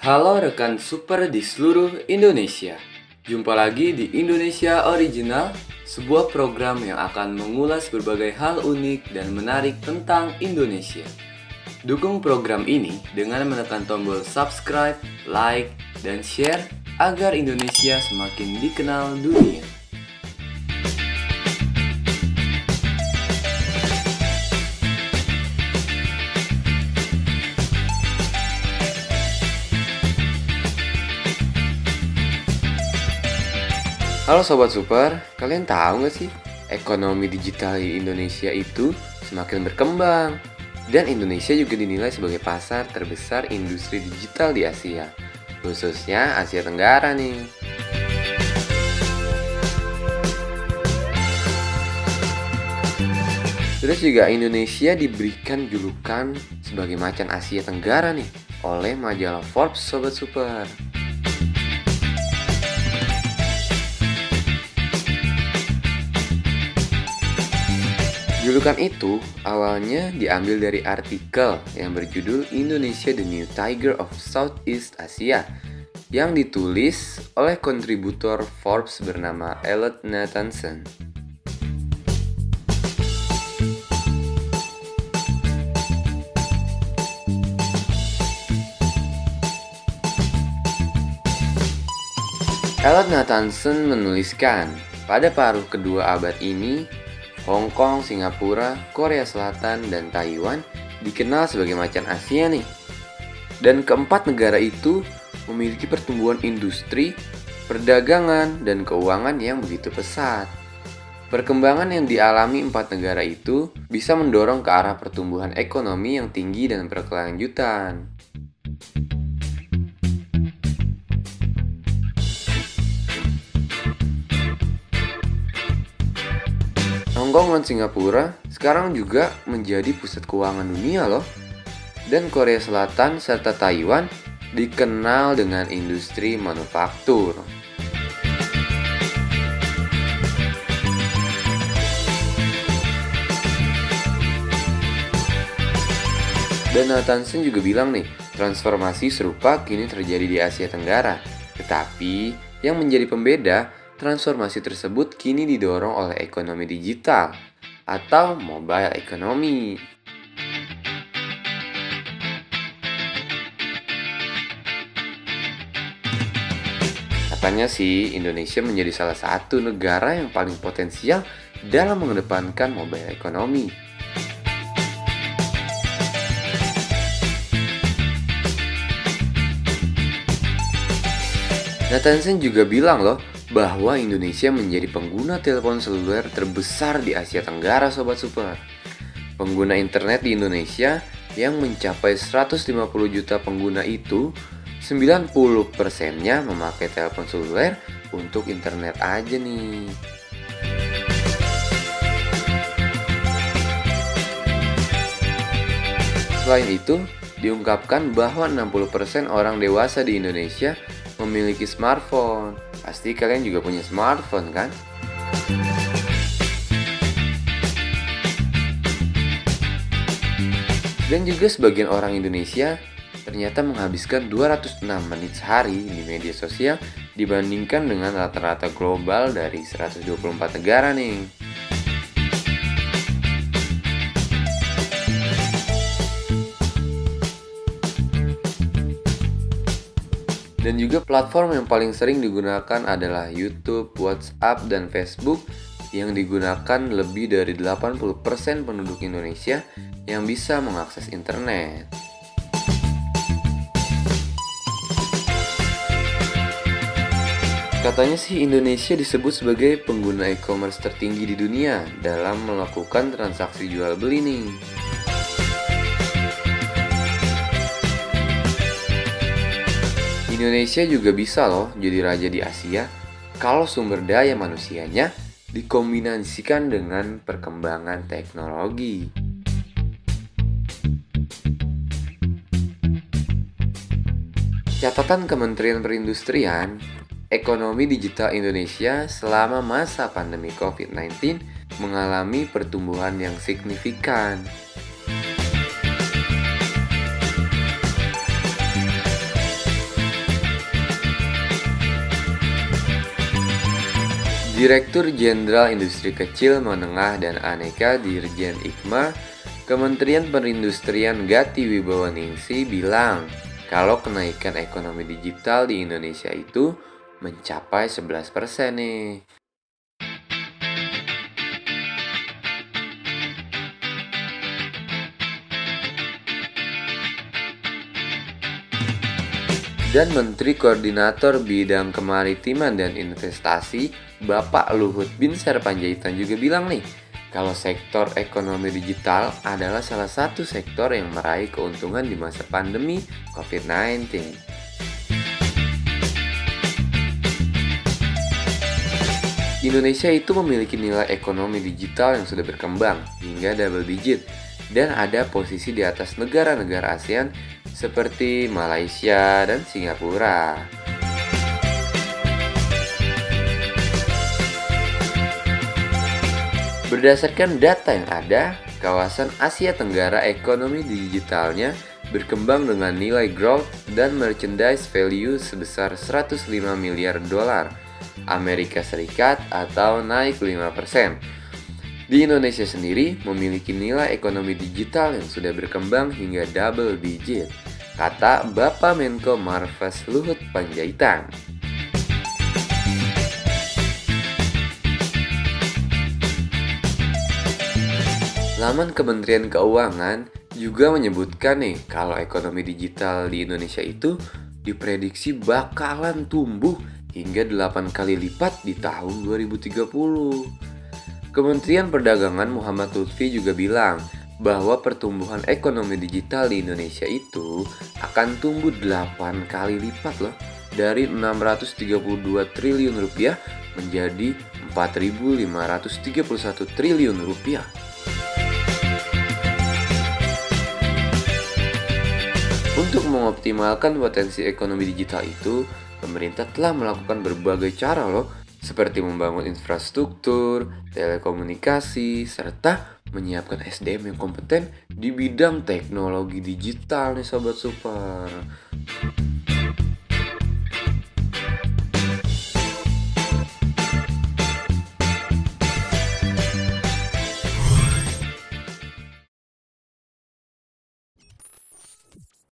Halo rekan super di seluruh Indonesia. Jumpa lagi di Indonesia Original, sebuah program yang akan mengulas berbagai hal unik dan menarik tentang Indonesia. Dukung program ini dengan menekan tombol subscribe, like, dan share agar Indonesia semakin dikenal dunia. Halo Sobat Super, kalian tahu nggak sih? Ekonomi digital di Indonesia itu semakin berkembang. Dan Indonesia juga dinilai sebagai pasar terbesar industri digital di Asia, khususnya Asia Tenggara nih. Terus juga Indonesia diberikan julukan sebagai macan Asia Tenggara nih oleh majalah Forbes Sobat Super. Julukan itu awalnya diambil dari artikel yang berjudul Indonesia the New Tiger of Southeast Asia yang ditulis oleh kontributor Forbes bernama Elliot Nathanson. Elliot Nathanson menuliskan, pada paruh kedua abad ini, Hong Kong, Singapura, Korea Selatan, dan Taiwan dikenal sebagai macan Asia nih. Dan keempat negara itu memiliki pertumbuhan industri, perdagangan, dan keuangan yang begitu pesat. Perkembangan yang dialami empat negara itu bisa mendorong ke arah pertumbuhan ekonomi yang tinggi dan berkelanjutan. Hong Kong dan Singapura sekarang juga menjadi pusat keuangan dunia loh. Dan Korea Selatan serta Taiwan dikenal dengan industri manufaktur. Dan Nathanson juga bilang nih, transformasi serupa kini terjadi di Asia Tenggara. Tetapi yang menjadi pembeda, transformasi tersebut kini didorong oleh ekonomi digital atau mobile economy. Katanya sih Indonesia menjadi salah satu negara yang paling potensial dalam mengedepankan mobile economy. Nathanson juga bilang loh, bahwa Indonesia menjadi pengguna telepon seluler terbesar di Asia Tenggara Sobat Super. Pengguna internet di Indonesia yang mencapai 150 juta pengguna itu, 90%-nya memakai telepon seluler untuk internet aja nih. Selain itu, diungkapkan bahwa 60% orang dewasa di Indonesia memiliki smartphone. Pasti kalian juga punya smartphone kan? Dan juga sebagian orang Indonesia ternyata menghabiskan 206 menit sehari di media sosial dibandingkan dengan rata-rata global dari 124 negara nih. Dan juga platform yang paling sering digunakan adalah YouTube, WhatsApp, dan Facebook yang digunakan lebih dari 80% penduduk Indonesia yang bisa mengakses internet. Katanya sih Indonesia disebut sebagai pengguna e-commerce tertinggi di dunia dalam melakukan transaksi jual beli nih. Indonesia juga bisa loh jadi raja di Asia kalau sumber daya manusianya dikombinasikan dengan perkembangan teknologi. Catatan Kementerian Perindustrian, ekonomi digital Indonesia selama masa pandemi COVID-19 mengalami pertumbuhan yang signifikan. Direktur Jenderal Industri Kecil, Menengah, dan Aneka Dirjen IKMA, Kementerian Perindustrian Gati Wibawaningsi bilang kalau kenaikan ekonomi digital di Indonesia itu mencapai 11% nih. Dan Menteri Koordinator Bidang Kemaritiman dan Investasi, Bapak Luhut Binsar Panjaitan juga bilang nih, kalau sektor ekonomi digital adalah salah satu sektor yang meraih keuntungan di masa pandemi COVID-19. Indonesia itu memiliki nilai ekonomi digital yang sudah berkembang hingga double digit dan ada posisi di atas negara-negara ASEAN seperti Malaysia dan Singapura. Berdasarkan data yang ada, kawasan Asia Tenggara ekonomi digitalnya berkembang dengan nilai growth dan merchandise value sebesar 105 miliar dolar Amerika Serikat atau naik 5%. Di Indonesia sendiri memiliki nilai ekonomi digital yang sudah berkembang hingga double digit, kata Bapak Menko Marves Luhut Panjaitan. Laman Kementerian Keuangan juga menyebutkan nih kalau ekonomi digital di Indonesia itu diprediksi bakalan tumbuh hingga 8 kali lipat di tahun 2030. Kementerian Perdagangan Muhammad Lutfi juga bilang bahwa pertumbuhan ekonomi digital di Indonesia itu akan tumbuh 8 kali lipat loh, dari 632 triliun rupiah menjadi 4.531 triliun rupiah. Untuk mengoptimalkan potensi ekonomi digital itu, pemerintah telah melakukan berbagai cara loh, seperti membangun infrastruktur, telekomunikasi, serta menyiapkan SDM yang kompeten di bidang teknologi digital nih Sobat Super.